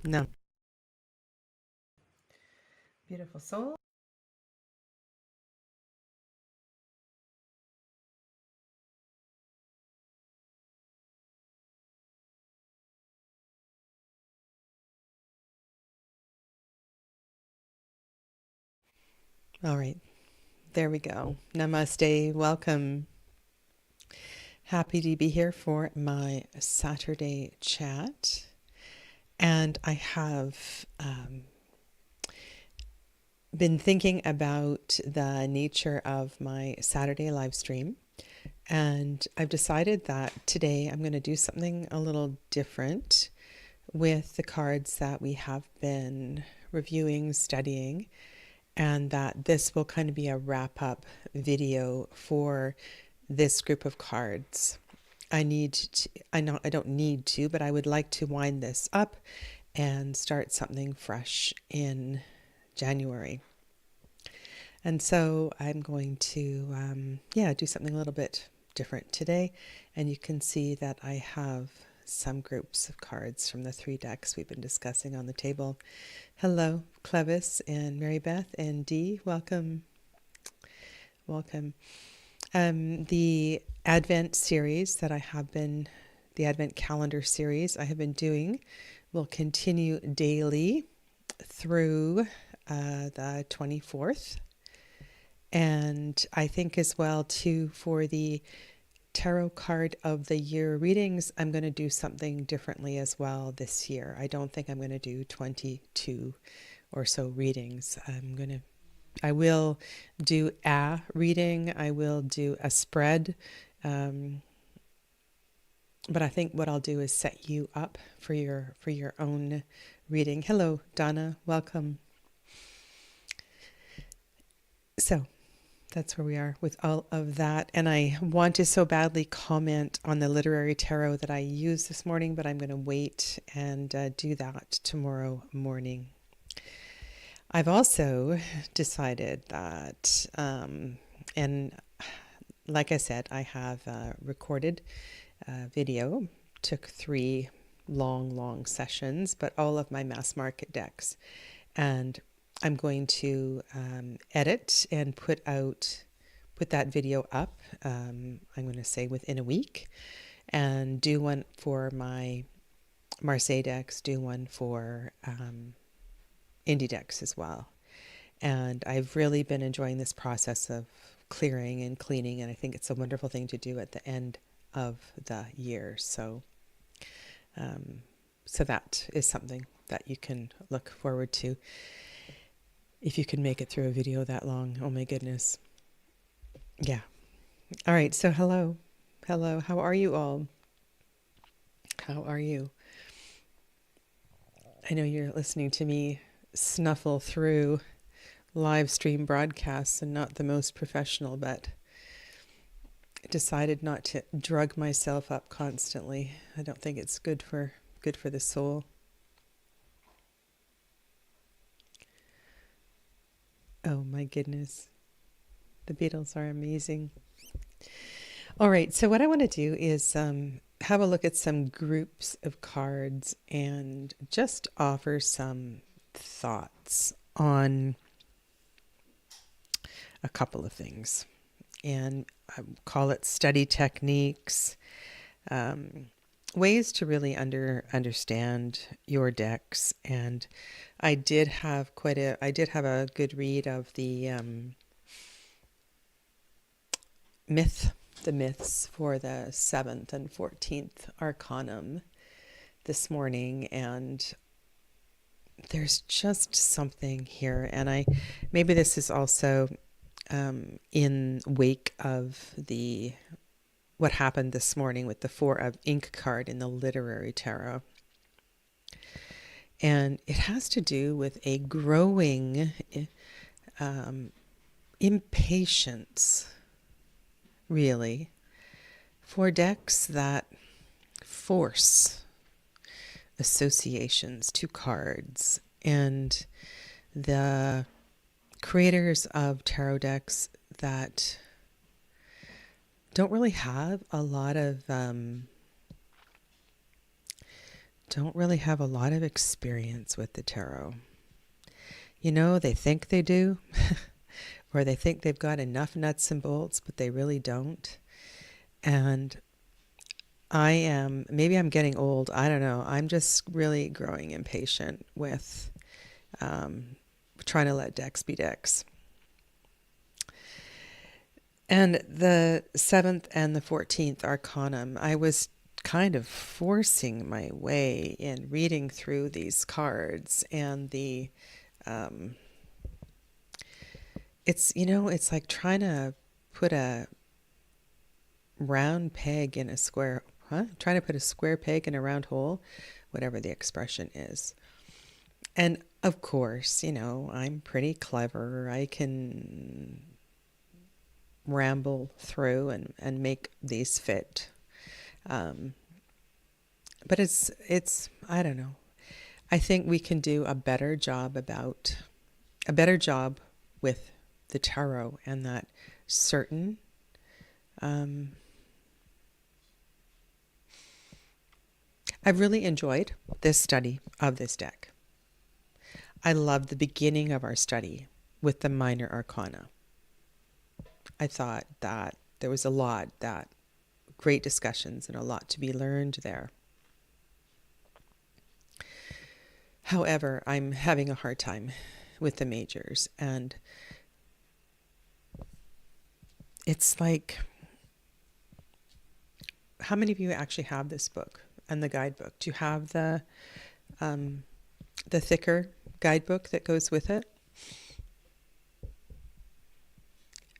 No. Beautiful soul. All right. There we go. Namaste. Welcome. Happy to be here for my Saturday chat. And I have been thinking about the nature of my Saturday live stream. And I've decided that today I'm going to do something a little different with the cards that we have been reviewing, studying, and that this will kind of be a wrap-up video for this group of cards. I don't need to, but I would like to wind this up and start something fresh in January. And so I'm going to, do something a little bit different today. And you can see that I have some groups of cards from the 3 decks we've been discussing on the table. Hello, Clevis and Mary Beth and Dee. Welcome. Welcome. The Advent series that I have been, the Advent calendar series I have been doing will continue daily through the 24th. And I think as well too, for the tarot card of the year readings, I'm going to do something differently as well this year. I don't think I'm going to do 22 or so readings. I will do a reading. I will do a spread. But I think what I'll do is set you up for your own reading. Hello, Donna. Welcome. So that's where we are with all of that. And I want to so badly comment on the literary tarot that I used this morning, but I'm going to wait and do that tomorrow morning. I've also decided that, and like I said, I have recorded a video, took 3 long sessions, but all of my mass market decks. And I'm going to edit and put that video up, I'm going to say within a week, and do one for my Marseille decks, do one for indie decks as well. And I've really been enjoying this process of clearing and cleaning, and I think it's a wonderful thing to do at the end of the year. So that is something that you can look forward to. If you can make it through a video that long, oh my goodness. Yeah. All right. So hello. How are you all? How are you? I know you're listening to me snuffle through live stream broadcasts and not the most professional, but I decided not to drug myself up constantly. I don't think it's good for the soul. Oh my goodness. The Beatles are amazing. All right, so what I want to do is have a look at some groups of cards and just offer some thoughts on a couple of things. And I call it study techniques, ways to really understand your decks. And I did have a good read of the myths for the 7th and 14th Arcanum this morning, and there's just something here. And maybe this is also in wake of what happened this morning with the 4 of Ink card in the literary tarot. And it has to do with a growing impatience, really, for decks that force associations to cards. And the creators of tarot decks that don't really have a lot of don't really have a lot of experience with the tarot. You know, they think they do, or they think they've got enough nuts and bolts, but they really don't. And maybe I'm getting old, I don't know. I'm just really growing impatient with trying to let decks be decks. And the 7th and the 14th Arcanum, I was kind of forcing my way in reading through these cards, and it's like trying to put a round peg in a square, trying to put a square peg in a round hole, whatever the expression is. And of course, I'm pretty clever. I can ramble through and make these fit. But it's I don't know. I think we can do a better job with the tarot, and that certain I've really enjoyed this study of this deck. I loved the beginning of our study with the minor arcana. I thought that there was great discussions and a lot to be learned there. However, I'm having a hard time with the majors, and it's like, how many of you actually have this book and the guidebook? Do you have the thicker guidebook that goes with it?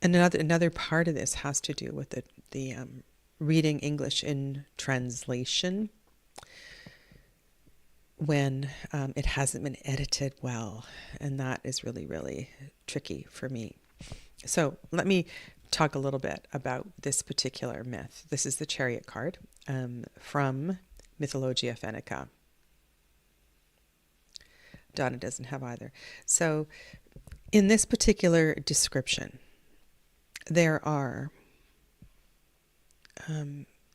And another part of this has to do with the reading English in translation when it hasn't been edited well, and that is really, really tricky for me. So let me talk a little bit about this particular myth. This is the Chariot card from Mythologia Fennica. Donna doesn't have either. So in this particular description, there are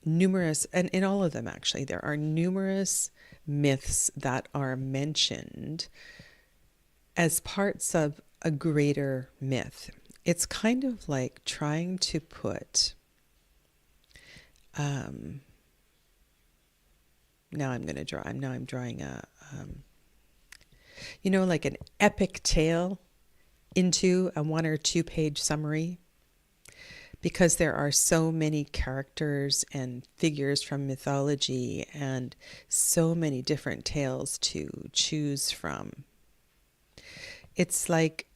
numerous, and in all of them actually, there are numerous myths that are mentioned as parts of a greater myth. It's kind of like trying to put, now I'm drawing a, like an epic tale into a 1 or 2 page summary, because there are so many characters and figures from mythology and so many different tales to choose from. It's like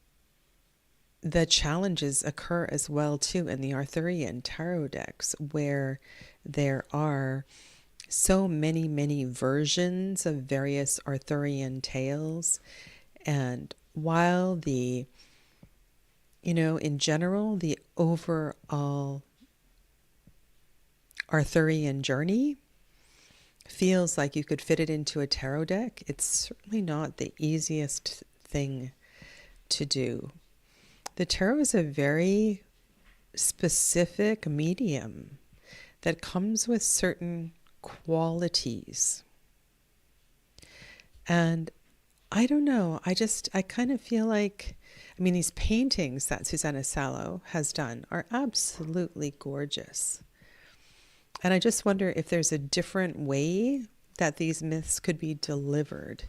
the challenges occur as well too in the Arthurian tarot decks, where there are so many versions of various Arthurian tales. And while in general, the overall Arthurian journey feels like you could fit it into a tarot deck, it's certainly not the easiest thing to do. The tarot is a very specific medium that comes with certain qualities. And I don't know, I kind of feel like, these paintings that Susanna Salo has done are absolutely gorgeous. And I just wonder if there's a different way that these myths could be delivered,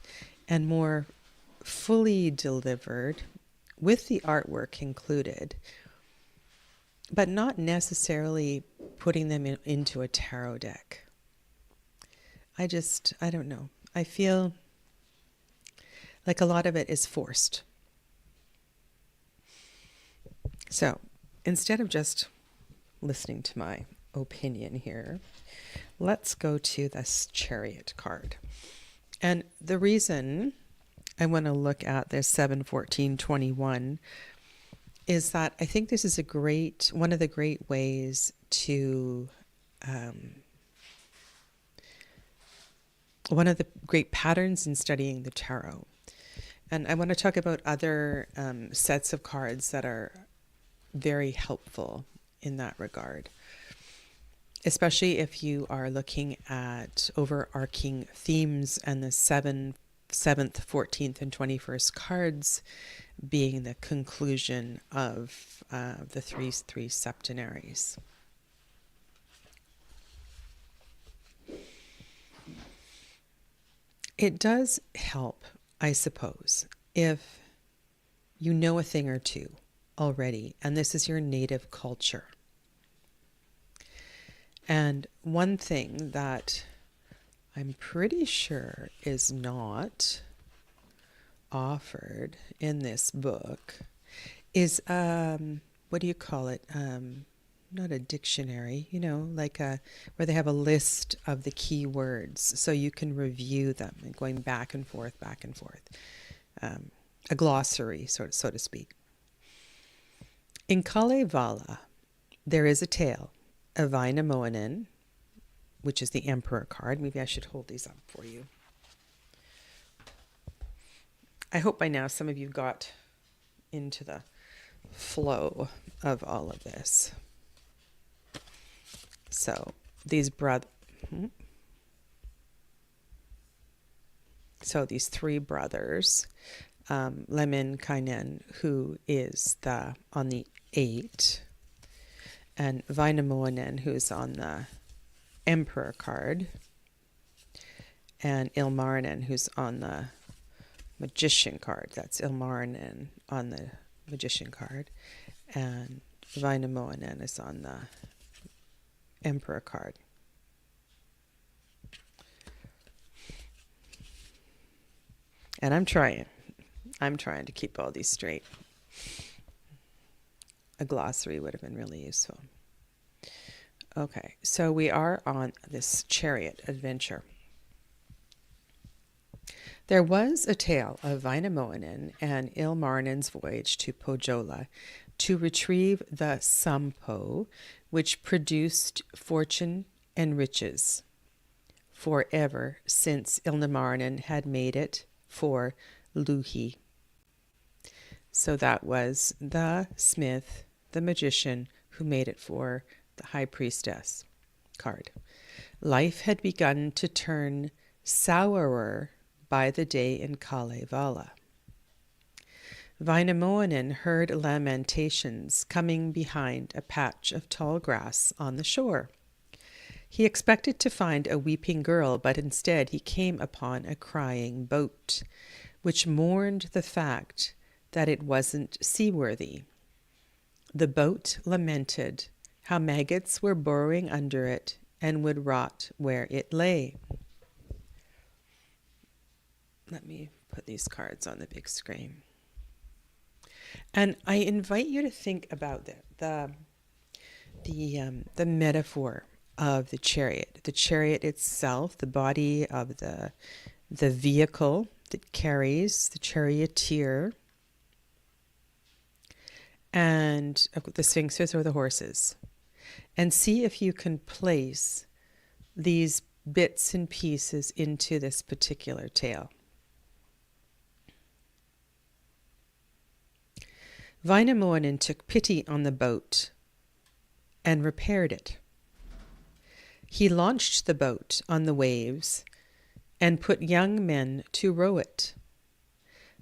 and more fully delivered with the artwork included, but not necessarily putting them into a tarot deck. I don't know. I feel like a lot of it is forced. So instead of just listening to my opinion here, let's go to this Chariot card. And the reason I want to look at this 7-14-21 is that I think this is one of the great ways to, one of the great patterns in studying the tarot. And I want to talk about other sets of cards that are very helpful in that regard. especially if you are looking at overarching themes and the 7th, 14th, and 21st cards being the conclusion of the three septenaries. It does help, I suppose, if you know a thing or two already, and this is your native culture. And one thing that I'm pretty sure is not offered in this book is, what do you call it? Not a dictionary, like where they have a list of the key words so you can review them and going back and forth, a glossary, so to speak. In Kalevala, there is a tale of Vainamoinen, which is the Emperor card. Maybe I should hold these up for you. I hope by now some of you got into the flow of all of this. So these three brothers, Lemminkainen, who is on the 8, and Vainamoinen, who's on the Emperor card, and Ilmarinen, who's on the Magician card. That's Ilmarinen on the Magician card, and Vainamoinen is on the Emperor card. And I'm trying to keep all these straight. A glossary would have been really useful. Okay, so we are on this chariot adventure. There was a tale of Vainamoinen and Ilmarinen's voyage to Pohjola to retrieve the Sampo, which produced fortune and riches forever since Ilmarinen had made it for Louhi. So that was the smith, the magician, who made it for the high priestess card. Life had begun to turn sourer by the day in Kalevala. Vainamoinen heard lamentations coming behind a patch of tall grass on the shore. He expected to find a weeping girl, but instead he came upon a crying boat, which mourned the fact that it wasn't seaworthy. The boat lamented how maggots were burrowing under it and would rot where it lay. Let me put these cards on the big screen. And I invite you to think about the metaphor of the chariot. The chariot itself, the body of the vehicle that carries the charioteer, and the sphinxes or the horses. And see if you can place these bits and pieces into this particular tale. Vainamoinen took pity on the boat and repaired it. He launched the boat on the waves and put young men to row it.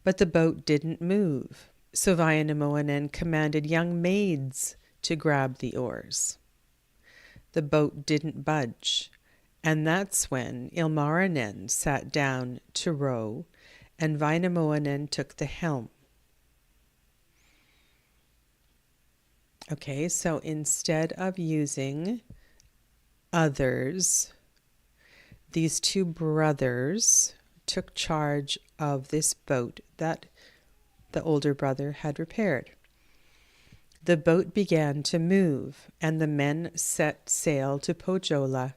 But the boat didn't move, so Vainamoinen commanded young maids to grab the oars. The boat didn't budge, and that's when Ilmarinen sat down to row, and Vainamoinen took the helm. Okay, so instead of using others, these two brothers took charge of this boat that the older brother had repaired. The boat began to move, and the men set sail to Pohjola,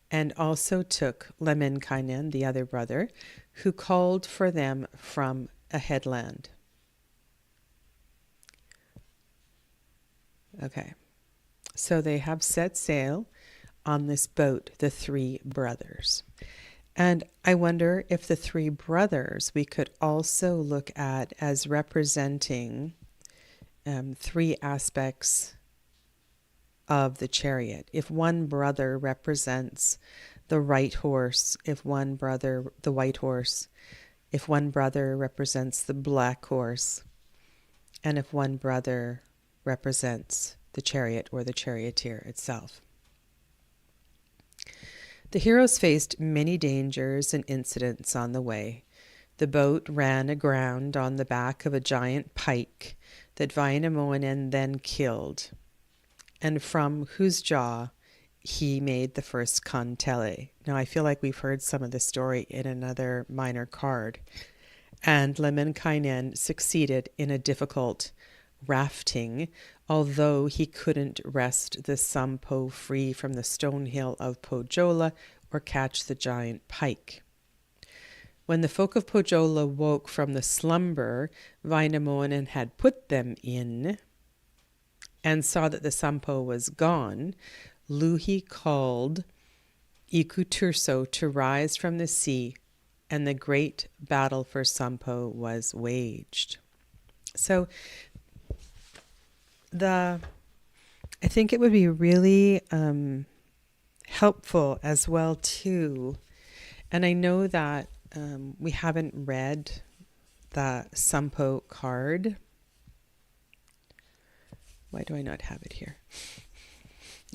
and also took Lemminkainen, the other brother, who called for them from a headland. Okay, so they have set sail on this boat, the three brothers. And I wonder if the three brothers we could also look at as representing three aspects of the chariot. If one brother represents the right horse, if one brother, the white horse, if one brother represents the black horse, and if one brother represents the chariot or the charioteer itself. The heroes faced many dangers and incidents on the way. The boat ran aground on the back of a giant pike that Wainamoinen then killed, and from whose jaw he made the first kantele. Now, I feel like we've heard some of the story in another minor card. And Lemminkainen succeeded in a difficult rafting, although he couldn't wrest the Sampo free from the stone hill of Pohjola or catch the giant pike. When the folk of Pohjola woke from the slumber Wainamoinen had put them in and saw that the Sampo was gone, Louhi called Ikuturso to rise from the sea, and the great battle for Sampo was waged. So I think it would be really helpful as well too, and I know that we haven't read the Sampo card. Why do I not have it here?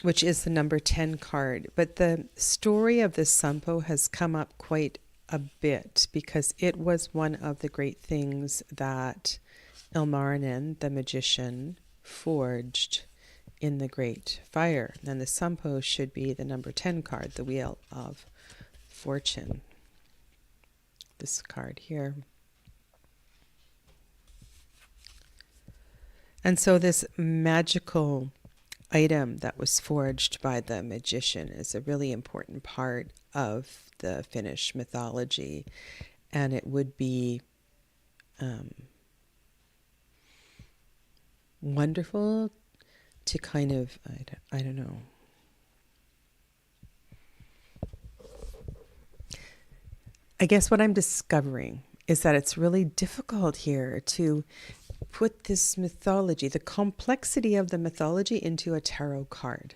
Which is the number 10 card. But the story of the Sampo has come up quite a bit because it was one of the great things that Ilmarinen, the magician, forged in the Great Fire. And the Sampo should be the number 10 card, the Wheel of Fortune. This card here. And so this magical item that was forged by the magician is a really important part of the Finnish mythology, and it would be wonderful to kind of, I don't know, I guess what I'm discovering is that it's really difficult here to put this mythology, the complexity of the mythology, into a tarot card.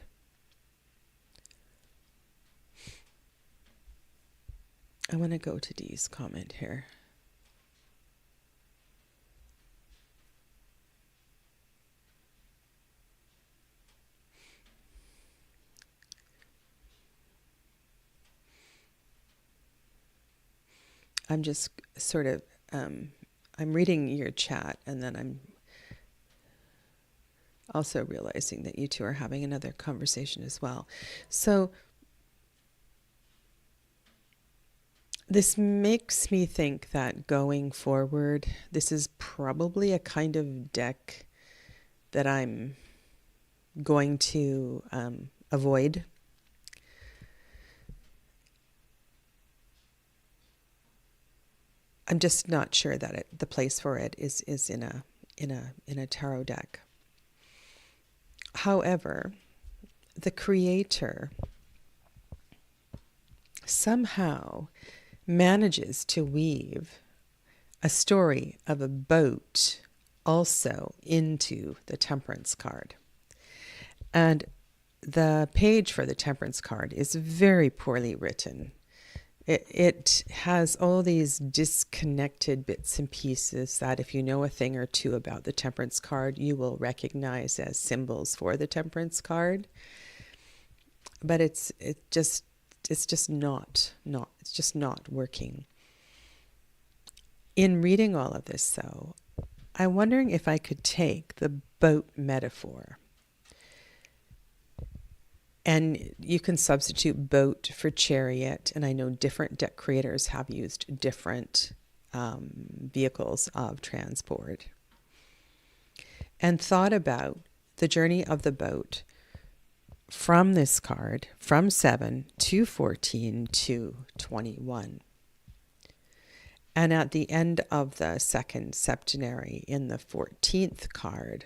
I want to go to Dee's comment here. I'm just sort of, I'm reading your chat, and then I'm also realizing that you two are having another conversation as well. So this makes me think that going forward, this is probably a kind of deck that I'm going to avoid. I'm just not sure that the place for it is in a tarot deck. However, the creator somehow manages to weave a story of a boat also into the Temperance card. And the page for the Temperance card is very poorly written. It has all these disconnected bits and pieces that if you know a thing or two about the Temperance card, you will recognize as symbols for the Temperance card. But it's just not working. In reading all of this, though, I'm wondering if I could take the boat metaphor, and you can substitute boat for chariot, and I know different deck creators have used different vehicles of transport, and thought about the journey of the boat from this card, from 7 to 14 to 21. And at the end of the second septenary, in the 14th card,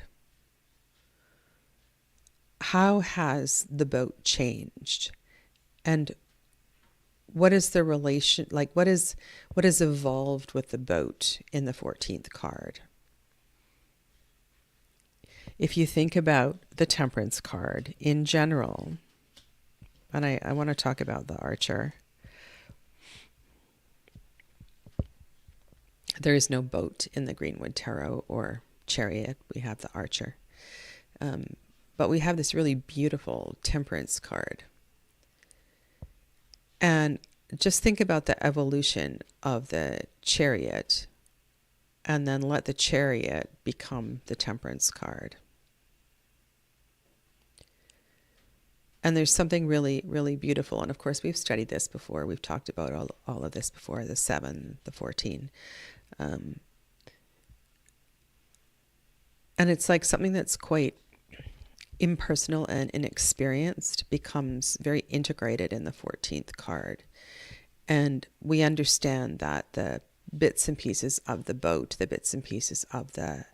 how has the boat changed? And what is the relation, like what is evolved with the boat in the 14th card? if you think about the Temperance card in general, and I want to talk about the Archer. There is no boat in the Greenwood Tarot or Chariot. We have the Archer. But we have this really beautiful Temperance card. And just think about the evolution of the Chariot, and then let the Chariot become the Temperance card. And there's something really, really beautiful. And of course, we've studied this before. We've talked about all of this before, the 7, the 14. And it's like something that's quite impersonal and inexperienced becomes very integrated in the 14th card. And we understand that the bits and pieces of the boat, the bits and pieces of the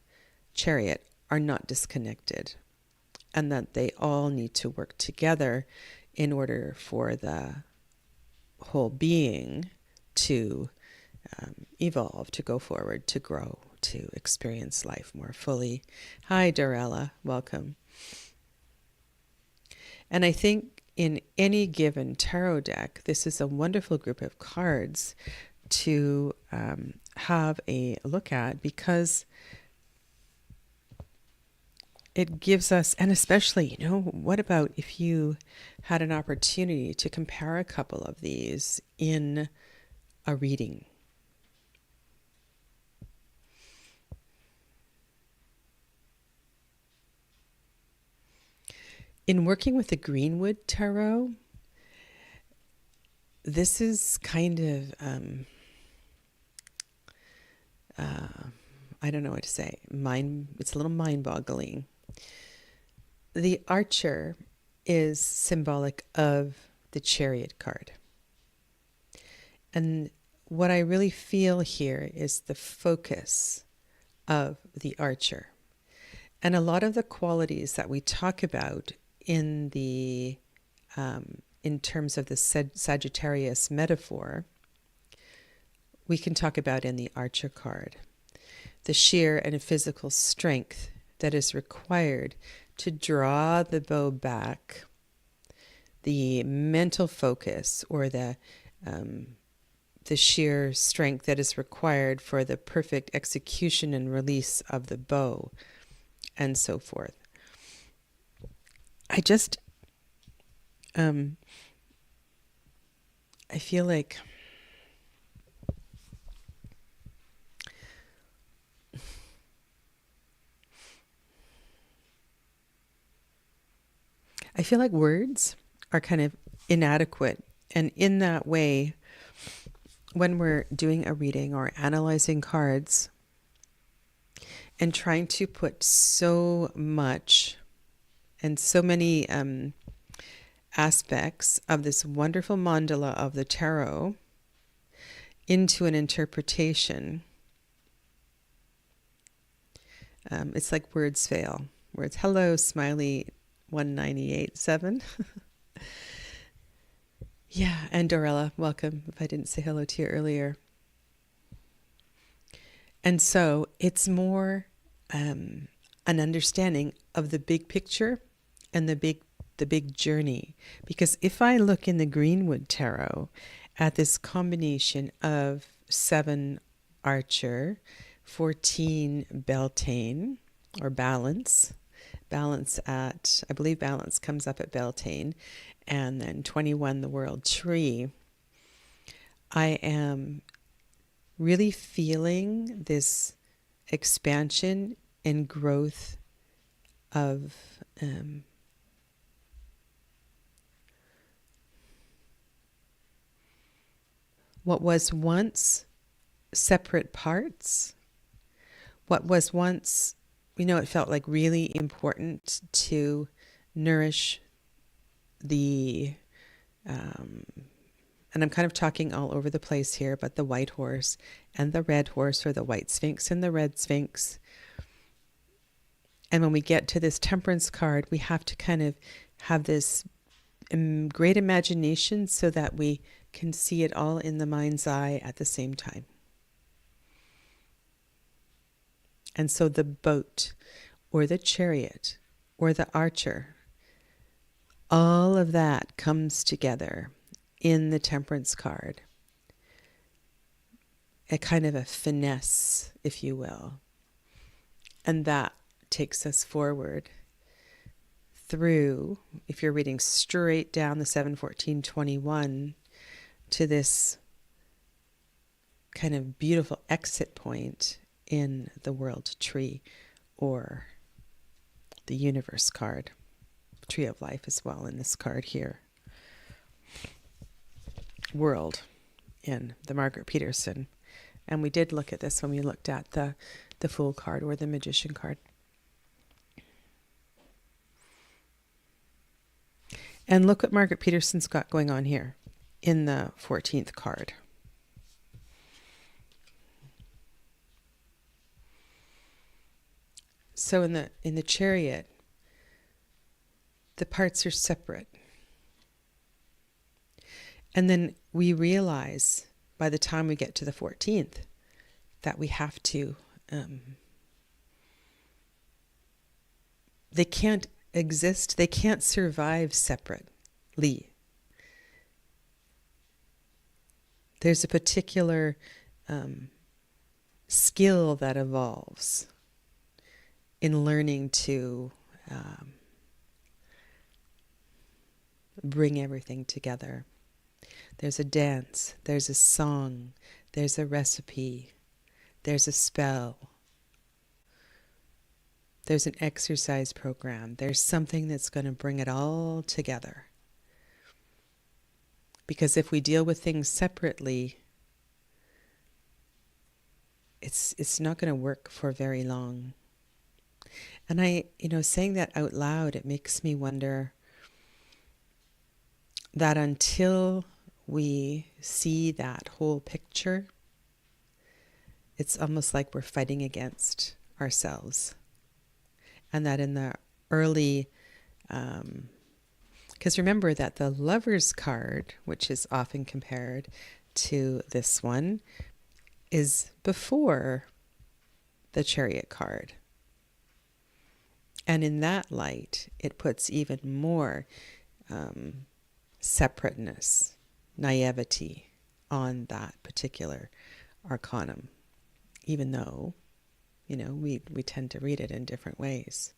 Chariot are not disconnected, and that they all need to work together in order for the whole being to evolve, to go forward, to grow, to experience life more fully. Hi, Dorella. Welcome. And I think in any given tarot deck, this is a wonderful group of cards to have a look at, because it gives us, and especially, what about if you had an opportunity to compare a couple of these in a reading? In working with the Greenwood Tarot, this is kind of, I don't know what to say, it's a little mind-boggling. The Archer is symbolic of the Chariot card. And what I really feel here is the focus of the Archer. And a lot of the qualities that we talk about in the in terms of the Sagittarius metaphor, we can talk about in the Archer card. The sheer and physical strength that is required to draw the bow back, the mental focus, or the sheer strength that is required for the perfect execution and release of the bow, and so forth. I just, I feel like words are kind of inadequate. And in that way, when we're doing a reading or analyzing cards and trying to put so much and so many aspects of this wonderful mandala of the tarot into an interpretation, it's like words fail. Words, hello, Smiley 1987. Yeah, and Dorella, welcome, if I didn't say hello to you earlier. And so it's more an understanding of the big picture and the big journey. Because if I look in the Greenwood Tarot at this combination of 7 Archer, 14 Beltane, or balance at, I believe balance comes up at Beltane, and then 21 the World Tree, I am really feeling this expansion and growth of what was once separate parts, what was once, it felt like really important to nourish the, and I'm kind of talking all over the place here, but the white horse and the red horse, or the white sphinx and the red sphinx. And when we get to this Temperance card, we have to kind of have this great imagination so that we can see it all in the mind's eye at the same time. And so the boat, or the Chariot or the Archer, all of that comes together in the Temperance card. A kind of a finesse, if you will. And that takes us forward through, if you're reading straight down the 7-14-21, to this kind of beautiful exit point in the world tree, or the universe card, tree of life as well in this card here. World in the Margaret Peterson. And we did look at this when we looked at the Fool card or the Magician card. And look what Margaret Peterson's got going on here in the 14th card. So in the Chariot, the parts are separate. And then we realize by the time we get to the 14th that we have to, they can't exist, they can't survive separately. There's a particular skill that evolves in learning to bring everything together. There's a dance, there's a song, there's a recipe, there's a spell, there's an exercise program, there's something that's going to bring it all together. Because if we deal with things separately, it's not going to work for very long. And saying that out loud, it makes me wonder that until we see that whole picture, it's almost like we're fighting against ourselves. And that in the early, because remember that the Lover's card, which is often compared to this one, is before the Chariot card. And in that light, it puts even more separateness, naivety on that particular arcanum, even though, we tend to read it in different ways.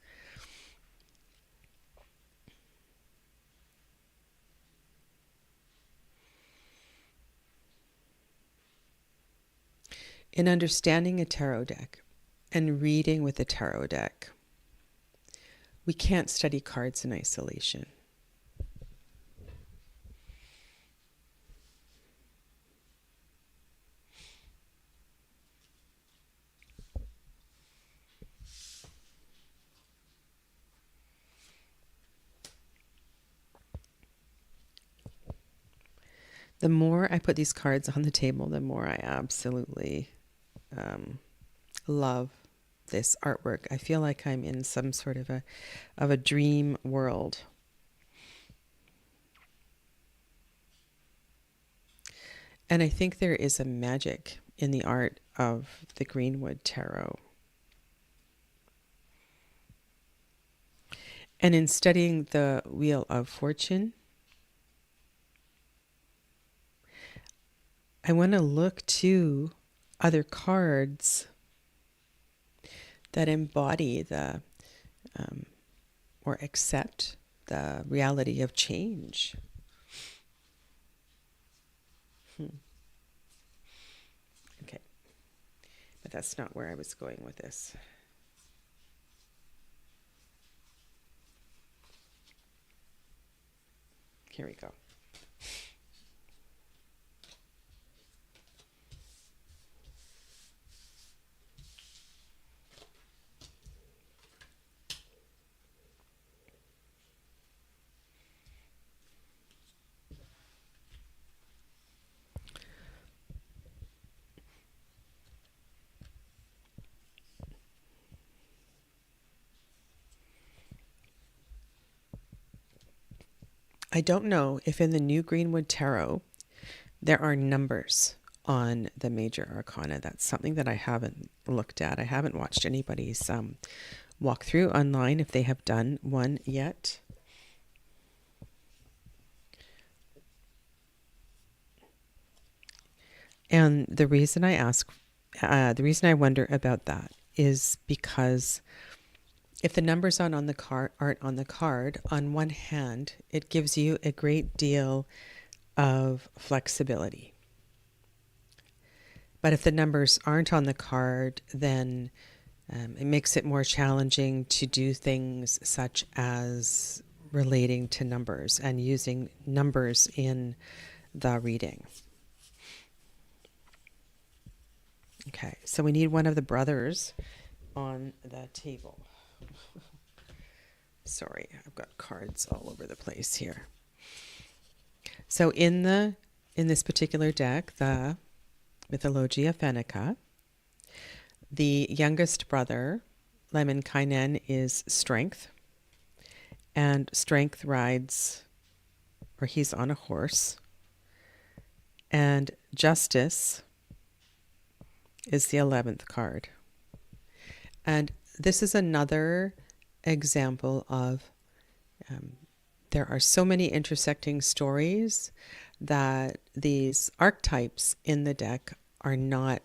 In understanding a tarot deck and reading with a tarot deck, we can't study cards in isolation. The more I put these cards on the table, the more I absolutely love this artwork. I feel like I'm in some sort of a dream world. And I think there is a magic in the art of the Greenwood Tarot. And in studying the Wheel of Fortune, I want to look to other cards that embody the or accept the reality of change. Okay, but that's not where I was going with this. Here we go. I don't know if in the New Greenwood Tarot there are numbers on the major arcana. That's something that I haven't looked at. I haven't watched anybody's walk through online if they have done one yet. And the reason I wonder about that is because if the numbers aren't on the card, on one hand, it gives you a great deal of flexibility. But if the numbers aren't on the card, then it makes it more challenging to do things such as relating to numbers and using numbers in the reading. Okay, so we need one of the brothers on the table. Sorry, I've got cards all over the place here. So in this particular deck, the Mythologia Fennica, the youngest brother, Lemminkainen, is strength. And strength rides, or he's on a horse. And justice is the 11th card. And this is another example of there are so many intersecting stories that these archetypes in the deck are not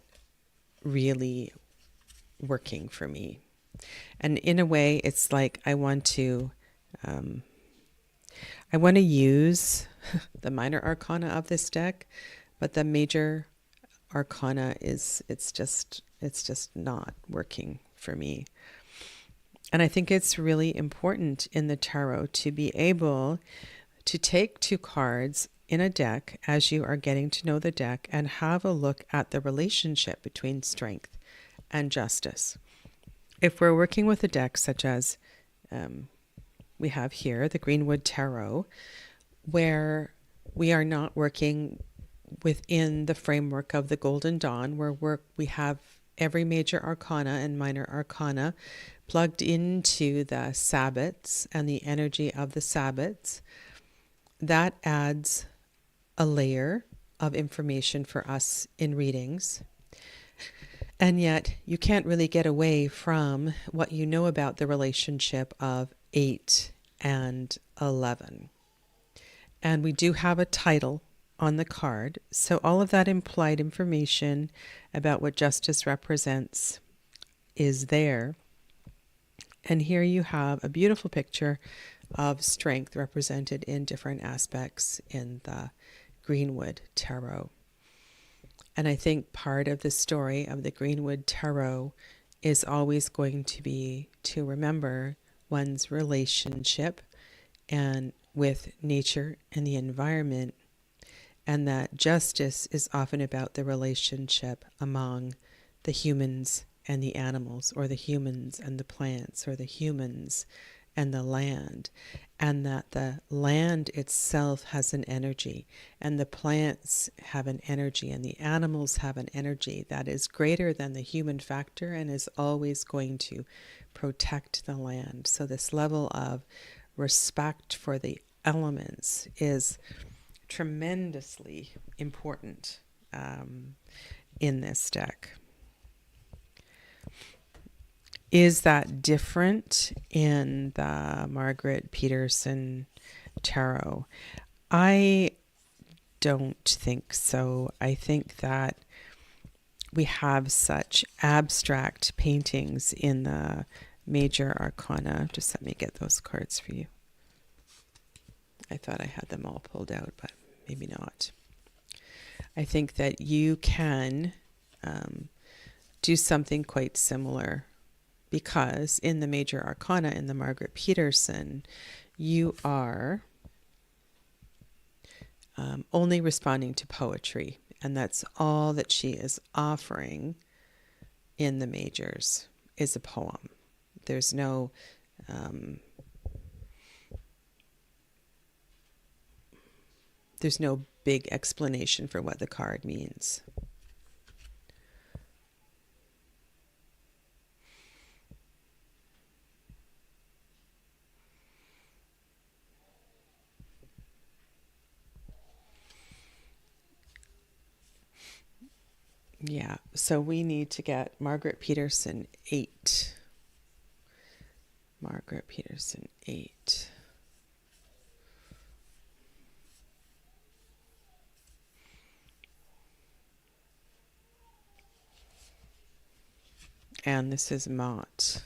really working for me. And in a way, it's like I want to use the minor arcana of this deck, but the major arcana it's just not working for me. And I think it's really important in the tarot to be able to take two cards in a deck as you are getting to know the deck and have a look at the relationship between strength and justice. If we're working with a deck such as we have here, the Greenwood Tarot, where we are not working within the framework of the Golden Dawn, where we have every major arcana and minor arcana plugged into the Sabbats and the energy of the Sabbats, that adds a layer of information for us in readings. And yet you can't really get away from what you know about the relationship of 8 and 11. And we do have a title on the card. So all of that implied information about what justice represents is there. And here you have a beautiful picture of strength represented in different aspects in the Greenwood Tarot. And I think part of the story of the Greenwood Tarot is always going to be to remember one's relationship and with nature and the environment, and that justice is often about the relationship among the humans and the animals, or the humans and the plants, or the humans and the land, and that the land itself has an energy, and the plants have an energy, and the animals have an energy that is greater than the human factor and is always going to protect the land. So this level of respect for the elements is tremendously important in this deck. Is that different in the Margaret Peterson Tarot? I don't think so. I think that we have such abstract paintings in the major arcana. Just let me get those cards for you. I thought I had them all pulled out, but maybe not. I think that you can do something quite similar, because in the major arcana in the Margaret Peterson, you are only responding to poetry, and that's all that she is offering in the majors is a poem. There's no big explanation for what the card means. Yeah, so we need to get Margaret Peterson 8. Margaret Peterson, 8. And this is Mott.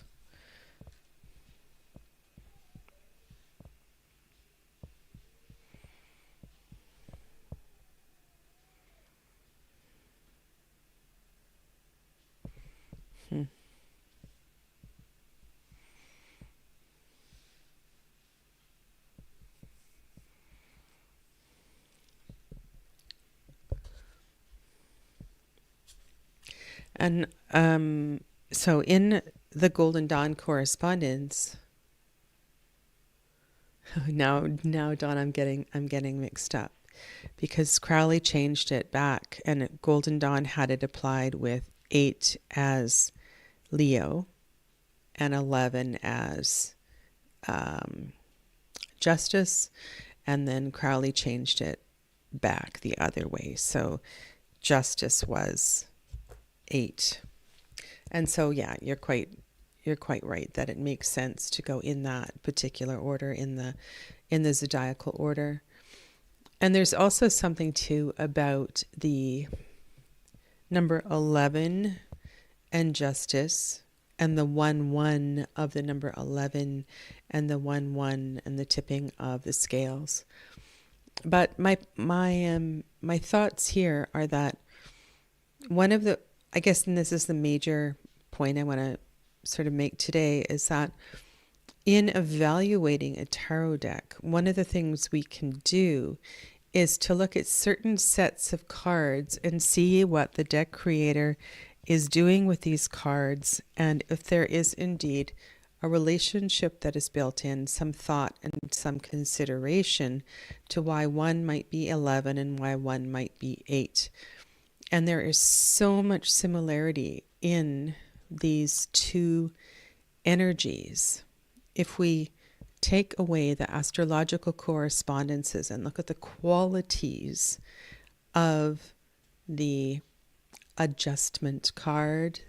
And so in the Golden Dawn correspondence, now Dawn, I'm getting mixed up, because Crowley changed it back, and Golden Dawn had it applied with 8 as Leo and 11 as Justice, and then Crowley changed it back the other way. So Justice was 8. And so yeah, you're quite right that it makes sense to go in that particular order, in the zodiacal order. And there's also something too about the number 11 and Justice, and the 1-1 of the number 11, and the 1-1 and the tipping of the scales. But my thoughts here are that one of the, I guess, and this is the major point I want to sort of make today, is that in evaluating a tarot deck, one of the things we can do is to look at certain sets of cards and see what the deck creator is doing with these cards, and if there is indeed a relationship that is built in, some thought and some consideration to why one might be 11 and why one might be 8. And there is so much similarity in these two energies. If we take away the astrological correspondences and look at the qualities of the adjustment card,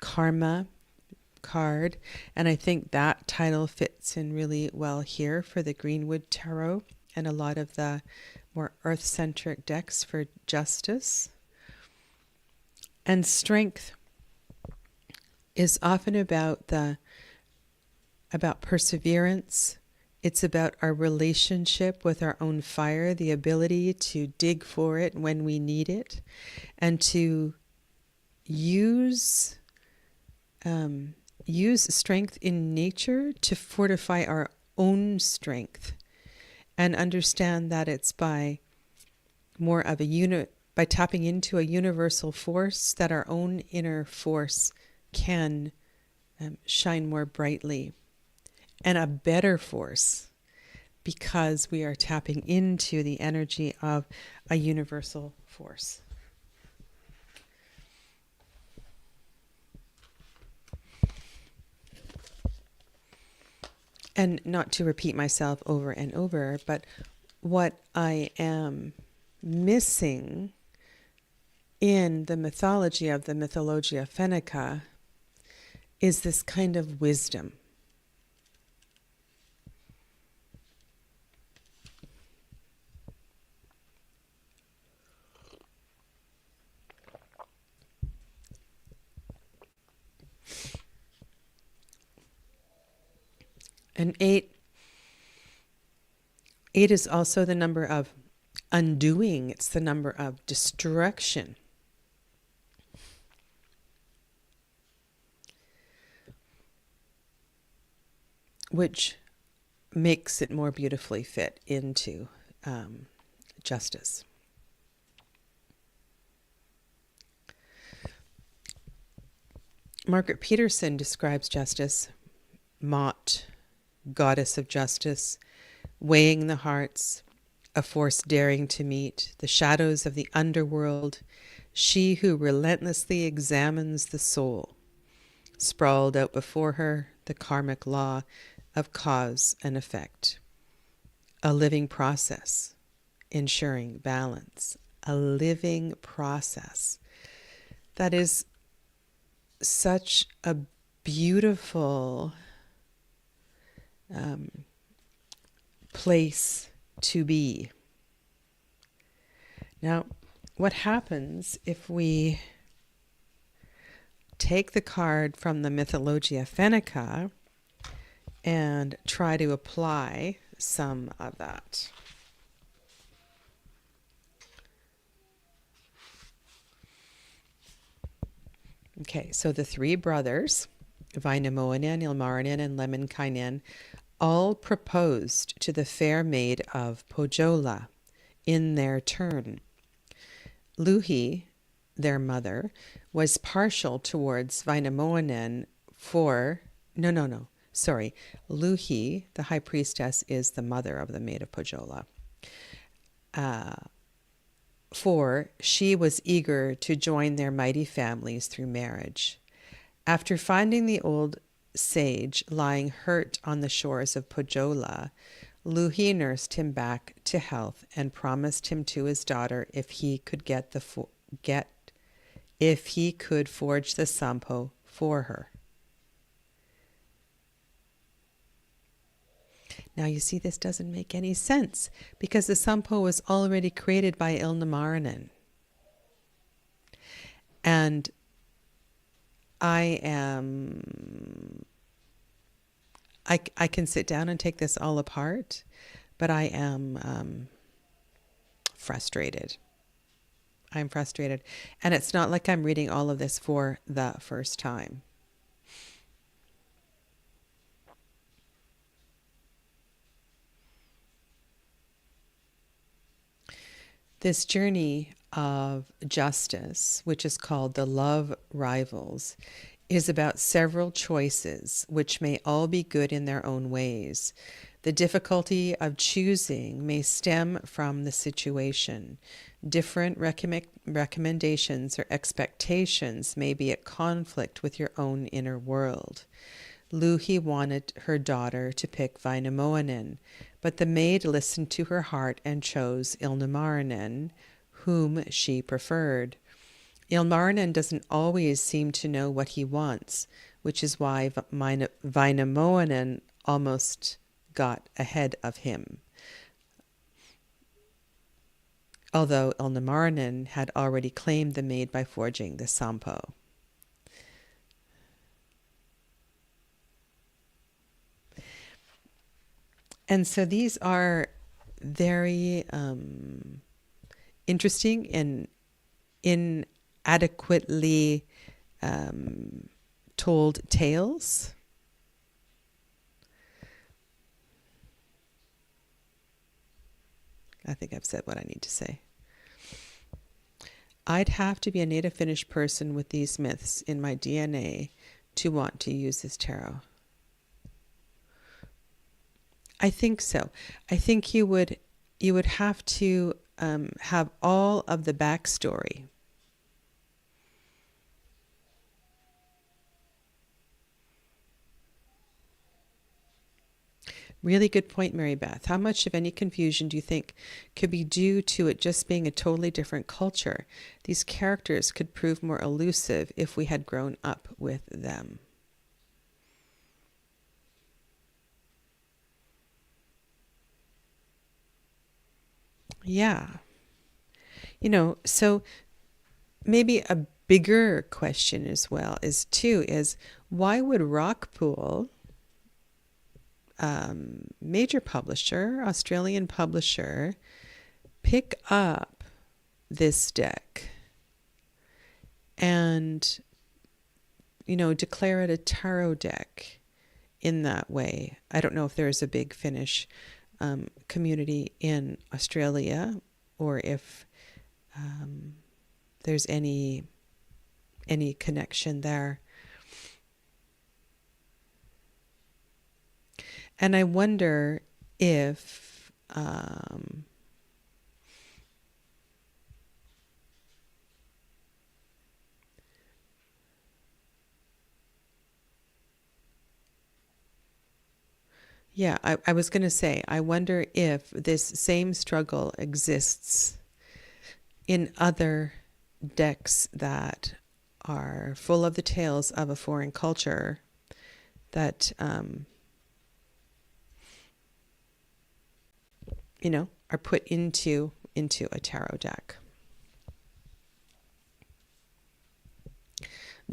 karma card, and I think that title fits in really well here for the Greenwood Tarot and a lot of the more earth-centric decks for Justice. And Strength is often about perseverance. It's about our relationship with our own fire, the ability to dig for it when we need it, and to use strength in nature to fortify our own strength, and understand that it's by more of by tapping into a universal force that our own inner force can shine more brightly, and a better force, because we are tapping into the energy of a universal force. And not to repeat myself over and over, but what I am missing in the mythology of the Mythologia Fennica is this kind of wisdom. And 8 is also the number of undoing. It's the number of destruction. Which makes it more beautifully fit into Justice. Margaret Peterson describes Justice, Mott, goddess of justice, weighing the hearts, a force daring to meet the shadows of the underworld, she who relentlessly examines the soul. Sprawled out before her, the karmic law of cause and effect. A living process, ensuring balance. A living process. That is such a beautiful place to be. Now, what happens if we take the card from the Mythologia Fennica and try to apply some of that? Okay, so the three brothers, Wainamoinen, Ilmarinen, and Lemminkainen, all proposed to the fair maid of Pohjola in their turn. Louhi, their mother, was partial towards Wainamoinen Louhi, the high priestess, is the mother of the maid of Pohjola. For she was eager to join their mighty families through marriage. After finding the old sage lying hurt on the shores of Pohjola, Louhi nursed him back to health and promised him to his daughter if he could forge the sampo for her. Now you see, this doesn't make any sense because the sampo was already created by Ilmarinen. And I can sit down and take this all apart, but I am frustrated. I'm frustrated. And it's not like I'm reading all of this for the first time. This journey of justice, which is called the Love Rivals, is about several choices, which may all be good in their own ways. The difficulty of choosing may stem from the situation. Different recommendations or expectations may be at conflict with your own inner world. Louhi wanted her daughter to pick Wainamoinen, but the maid listened to her heart and chose Ilmarinen, whom she preferred. Ilmarinen doesn't always seem to know what he wants, which is why Wainamoinen almost got ahead of him, although Ilmarinen had already claimed the maid by forging the sampo. And so these are very interesting and inadequately told tales. I think I've said what I need to say. I'd have to be a native Finnish person with these myths in my DNA to want to use this tarot. I think so. I think you would have to have all of the backstory. Really good point, Mary Beth. How much of any confusion do you think could be due to it just being a totally different culture? These characters could prove more elusive if we had grown up with them. Yeah. So maybe a bigger question as well is why would Rockpool, major publisher, Australian publisher, pick up this deck and, declare it a tarot deck in that way? I don't know if there's a big Finnish community in Australia, or if there's any connection there. And I wonder if yeah, I was going to say, I wonder if this same struggle exists in other decks that are full of the tales of a foreign culture that, are put into a tarot deck.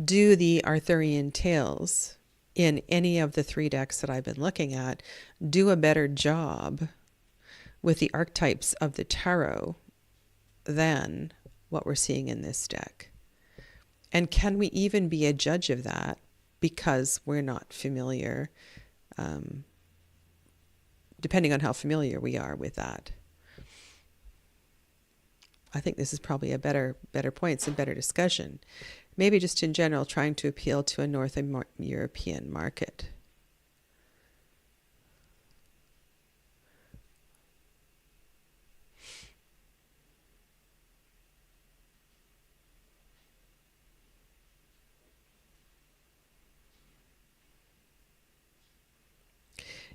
Do the Arthurian tales in any of the 3 decks that I've been looking at do a better job with the archetypes of the tarot than what we're seeing in this deck? And can we even be a judge of that because we're not familiar, depending on how familiar we are with that? I think this is probably a better point, some better discussion. Maybe just in general, trying to appeal to a North European market.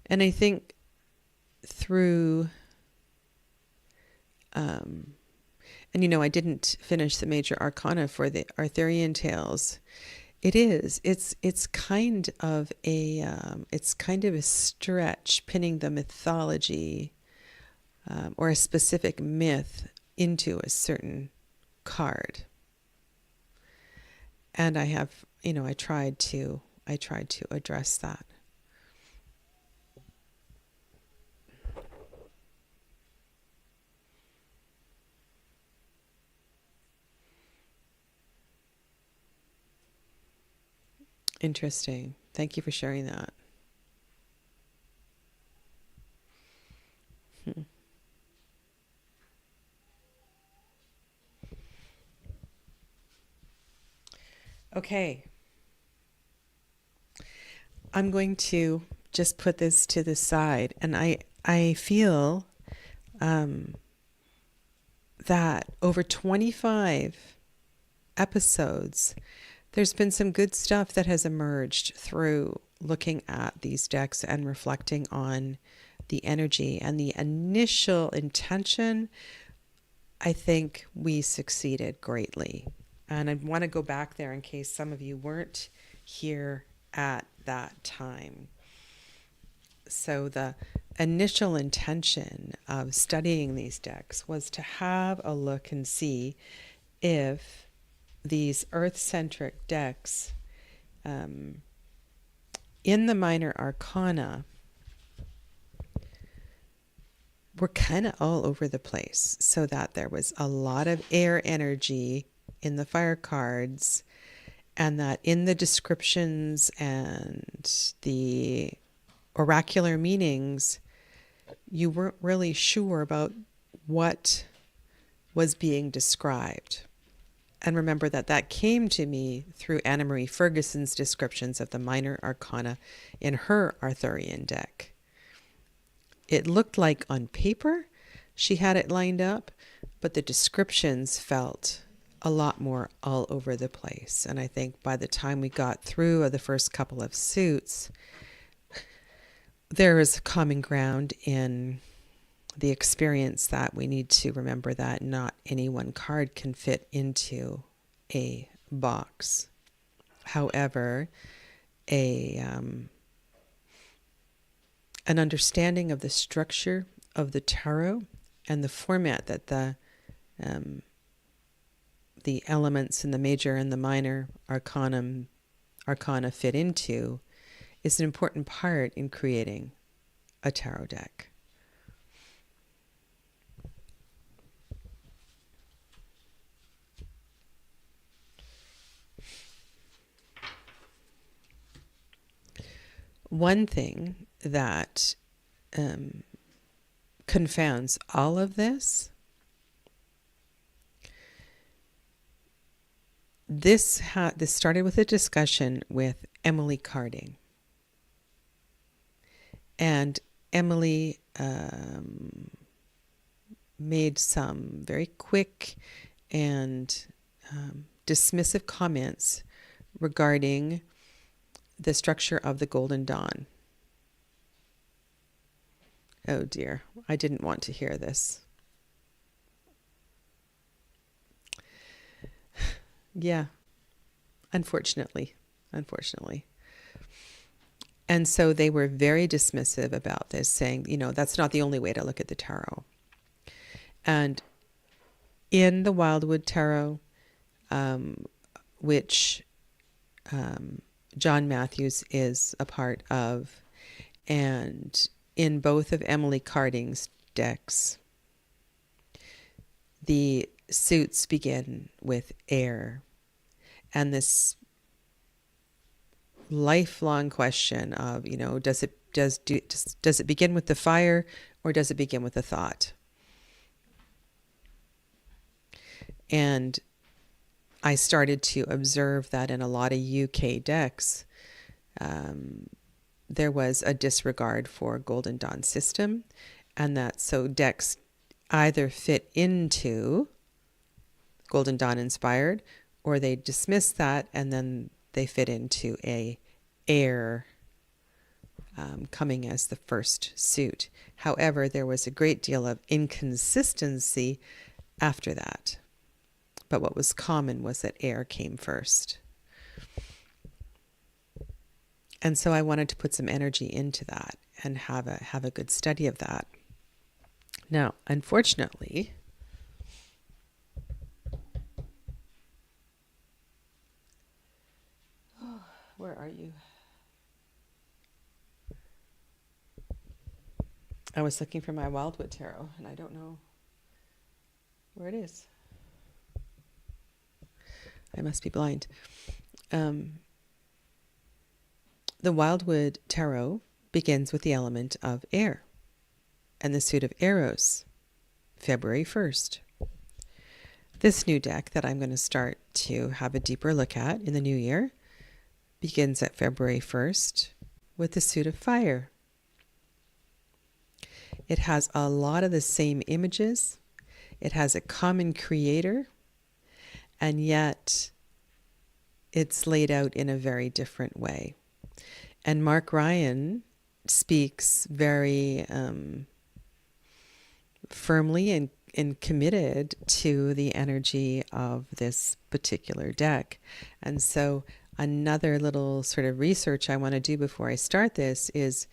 And I think through, and I didn't finish the major arcana for the Arthurian tales. It's kind of a stretch, pinning the mythology or a specific myth into a certain card. And I tried to address that. Interesting. Thank you for sharing that. Okay. I'm going to just put this to the side, and I feel that over 25 episodes, there's been some good stuff that has emerged through looking at these decks and reflecting on the energy and the initial intention. I think we succeeded greatly. And I want to go back there in case some of you weren't here at that time. So the initial intention of studying these decks was to have a look and see if these earth-centric decks in the minor arcana were kind of all over the place, so that there was a lot of air energy in the fire cards, and that in the descriptions and the oracular meanings, you weren't really sure about what was being described. And remember that came to me through Anna Marie Ferguson's descriptions of the minor arcana in her Arthurian deck. It looked like on paper she had it lined up, but the descriptions felt a lot more all over the place. And I think by the time we got through the first couple of suits, there is common ground in the experience that we need to remember that not any one card can fit into a box. However, an understanding of the structure of the tarot and the format that the elements in the major and the minor arcana fit into is an important part in creating a tarot deck. One thing that confounds all of this, this started with a discussion with Emily Carding. And Emily made some very quick and dismissive comments regarding the structure of the Golden Dawn. Oh dear, I didn't want to hear this. Yeah, unfortunately. And so they were very dismissive about this, saying, that's not the only way to look at the tarot. And in the Wildwood Tarot, which John Matthews is a part of, and in both of Emily Carding's decks, the suits begin with air. And this lifelong question of, does it begin with the fire, or does it begin with a thought? And I started to observe that in a lot of UK decks, there was a disregard for Golden Dawn system, and that so decks either fit into Golden Dawn inspired, or they dismiss that and then they fit into a air coming as the first suit. However, there was a great deal of inconsistency after that. But what was common was that air came first. And so I wanted to put some energy into that and have a good study of that. Now, unfortunately, where are you? I was looking for my Wildwood Tarot, and I don't know where it is. I must be blind. The Wildwood Tarot begins with the element of air and the suit of arrows, February 1st. This new deck that I'm going to start to have a deeper look at in the new year begins at February 1st with the suit of fire. It has a lot of the same images. It has a common creator, and yet it's laid out in a very different way. And Mark Ryan speaks very firmly and committed to the energy of this particular deck. And so another little sort of research I want to do before I start this is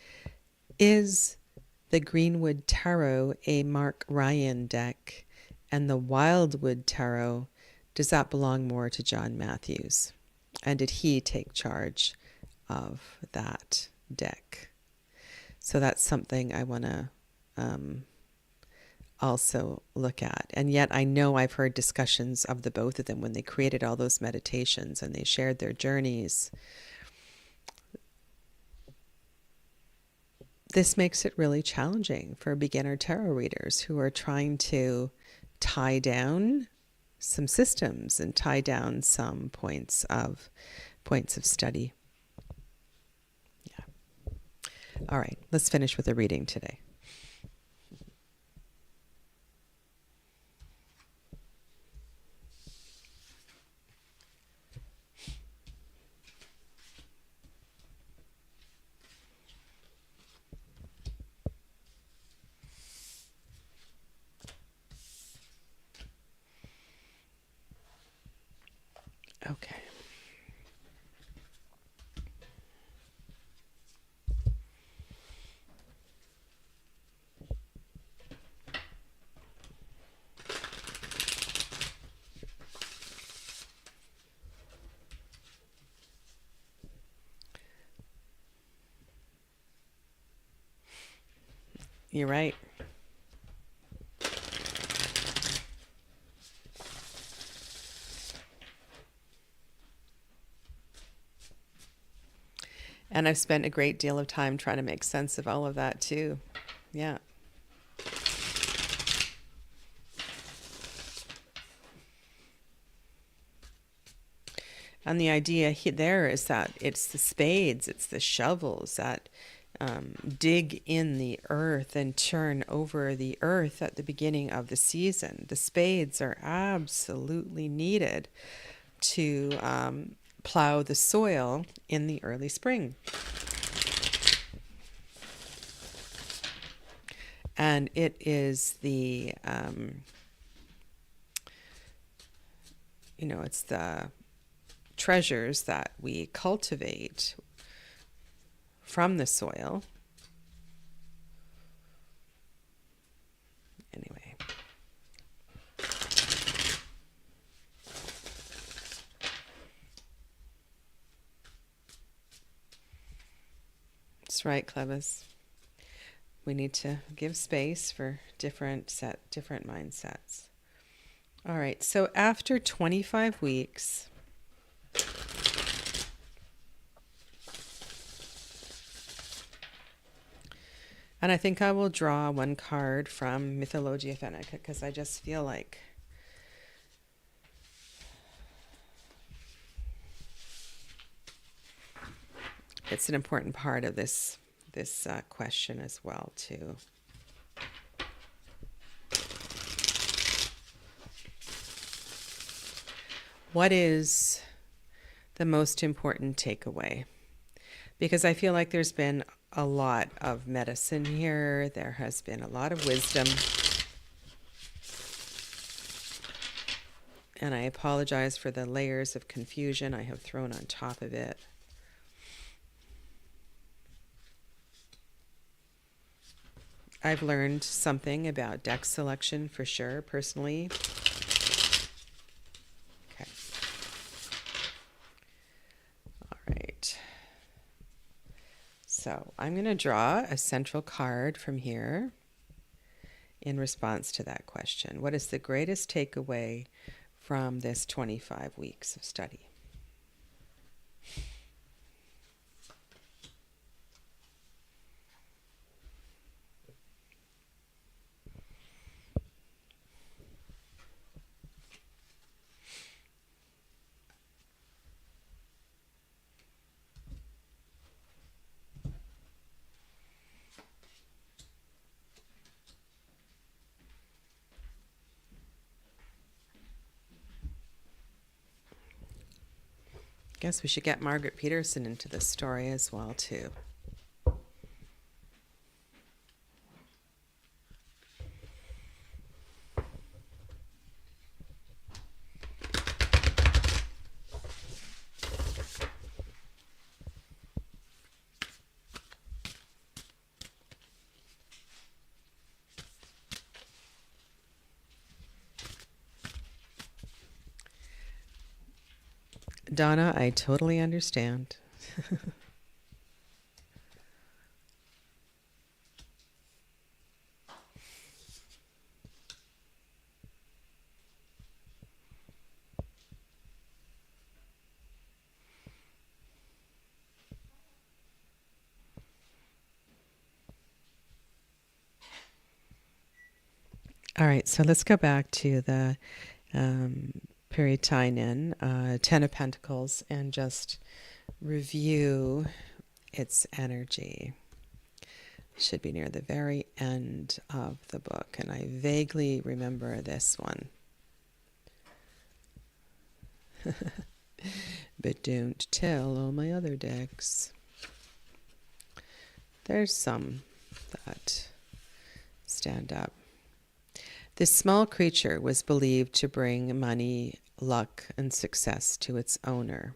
the Greenwood Tarot a Mark Ryan deck, and the Wildwood Tarot, does that belong more to John Matthews? And did he take charge of that deck? So that's something I want to also look at. And yet I know I've heard discussions of the both of them when they created all those meditations and they shared their journeys. This makes it really challenging for beginner tarot readers who are trying to tie down some systems and tie down some points of study. Yeah. All right, let's finish with a reading today. Okay. You're right. And I've spent a great deal of time trying to make sense of all of that too. Yeah. And the idea there is that it's the spades, it's the shovels that dig in the earth and turn over the earth at the beginning of the season. The spades are absolutely needed to plow the soil in the early spring. And it is the, it's the treasures that we cultivate from the soil. Anyway. That's right, Clevis. We need to give space for different mindsets. All right, so after 25 weeks, and I think I will draw one card from Mythologia Fennica because I just feel like it's an important part of this question as well too. What is the most important takeaway? Because I feel like there's been a lot of medicine here. There has been a lot of wisdom. And I apologize for the layers of confusion I have thrown on top of it. I've learned something about deck selection for sure, personally. Okay. All right. So I'm going to draw a central card from here in response to that question. What is the greatest takeaway from this 25 weeks of study? Guess we should get Margaret Peterson into this story as well, too. Donna, I totally understand. All right, so let's go back to the Peritynan, Ten of Pentacles, and just review its energy. Should be near the very end of the book, and I vaguely remember this one. But don't tell all my other decks. There's some that stand up. This small creature was believed to bring money, luck, and success to its owner.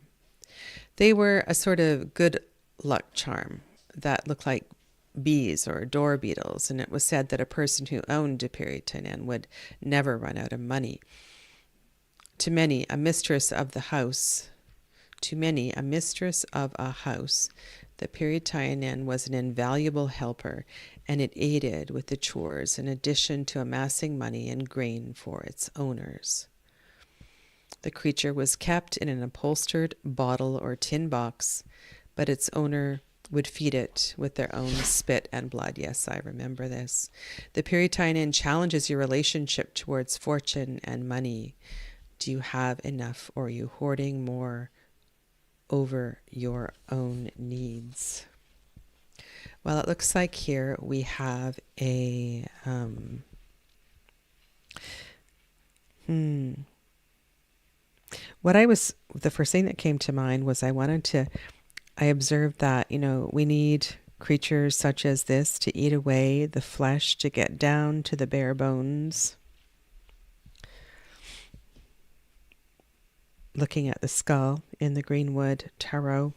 They were a sort of good luck charm that looked like bees or door beetles, and it was said that a person who owned a Peritynan would never run out of money. To many, a mistress of a house, the Peritynan was an invaluable helper, and it aided with the chores in addition to amassing money and grain for its owners. The creature was kept in an upholstered bottle or tin box, but its owner would feed it with their own spit and blood. Yes, I remember this. The Peritynan challenges your relationship towards fortune and money. Do you have enough, or are you hoarding more over your own needs? Well, it looks like here we have a the first thing that came to mind was I observed that, we need creatures such as this to eat away the flesh, to get down to the bare bones. Looking at the skull in the Greenwood Tarot.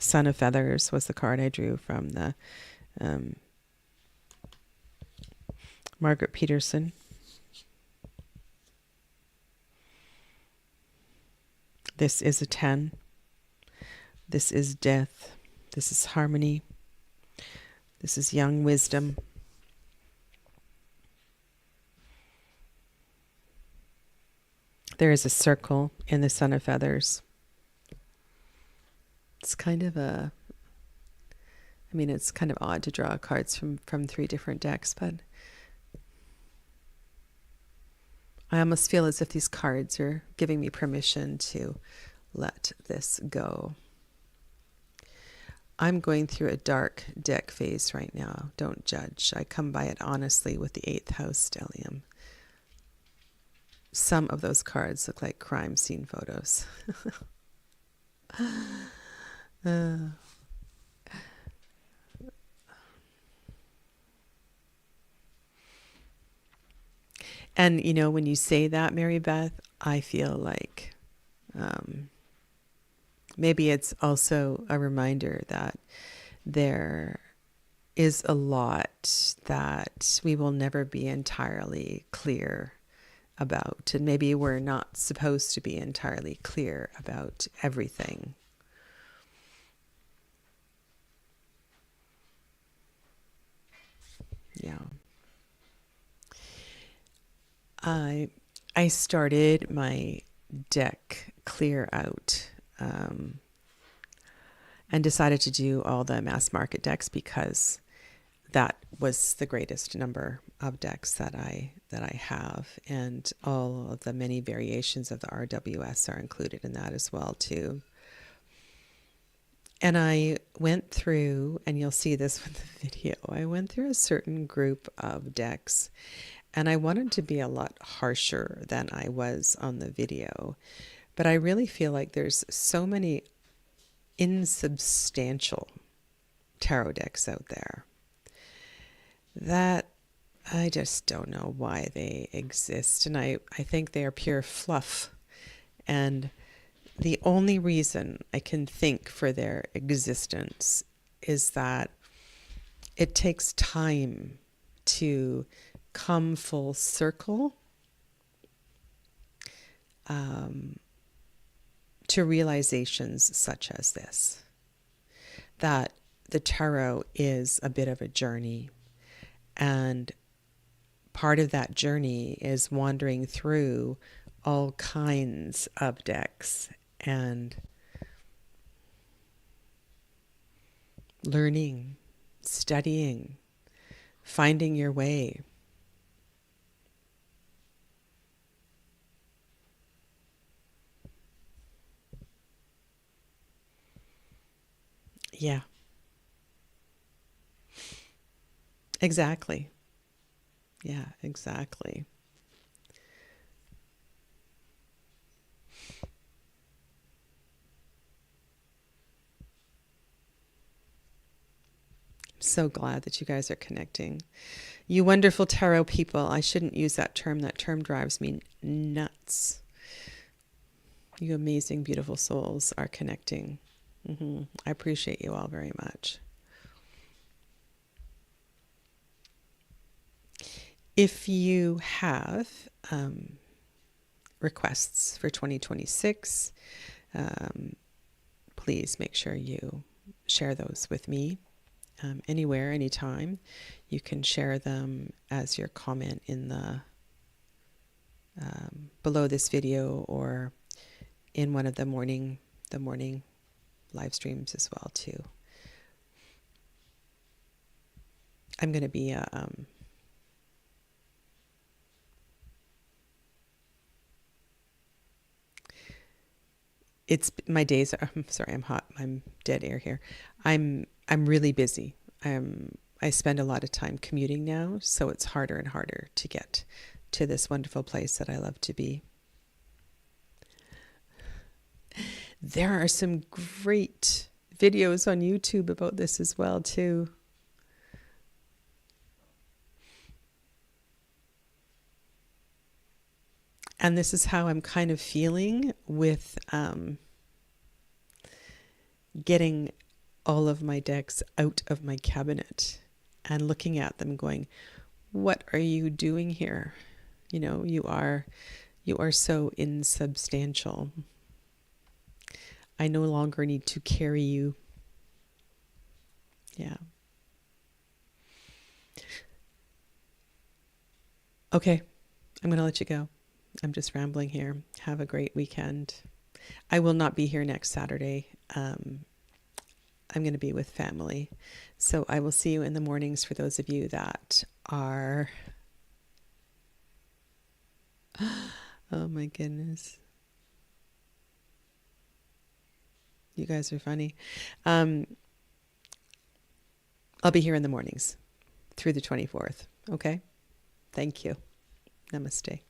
Son of Feathers was the card I drew from the Margaret Peterson. This is a 10. This is death. This is harmony. This is young wisdom. There is a circle in the Son of Feathers. It's kind of it's kind of odd to draw cards from 3 different decks, but I almost feel as if these cards are giving me permission to let this go. I'm going through a dark deck phase right now. Don't judge. I come by it honestly with the 8th house stellium. Some of those cards look like crime scene photos. And, you know, when you say that, Mary Beth, I feel like maybe it's also a reminder that there is a lot that we will never be entirely clear about. And maybe we're not supposed to be entirely clear about everything. Yeah. I started my deck clear out and decided to do all the mass market decks because that was the greatest number of decks that I have, and all of the many variations of the RWS are included in that as well too. And I went through, and you'll see this with the video, I went through a certain group of decks, and I wanted to be a lot harsher than I was on the video. But I really feel like there's so many insubstantial tarot decks out there that I just don't know why they exist. And I think they are pure fluff. And the only reason I can think for their existence is that it takes time to come full circle to realizations such as this, that the tarot is a bit of a journey, and part of that journey is wandering through all kinds of decks and learning, studying, finding your way. Yeah. Exactly. Yeah, exactly. I'm so glad that you guys are connecting. You wonderful tarot people. I shouldn't use that term. That term drives me nuts. You amazing, beautiful souls are connecting. I appreciate you all very much. If you have requests for 2026, please make sure you share those with me anywhere, anytime. You can share them as your comment in the below this video, or in one of the morning live streams as well too. I'm going to be it's my days are, I'm sorry, I'm hot. I'm dead air here. I'm really busy. I spend a lot of time commuting now, so it's harder and harder to get to this wonderful place that I love to be. There are some great videos on YouTube about this as well too. And this is how I'm kind of feeling with getting all of my decks out of my cabinet and looking at them going, what are you doing here? You know, you are so insubstantial. I no longer need to carry you. Yeah. Okay, I'm going to let you go. I'm just rambling here. Have a great weekend. I will not be here next Saturday. I'm going to be with family. So I will see you in the mornings for those of you that are... Oh my goodness. You guys are funny. I'll be here in the mornings through the 24th. Okay? Thank you. Namaste.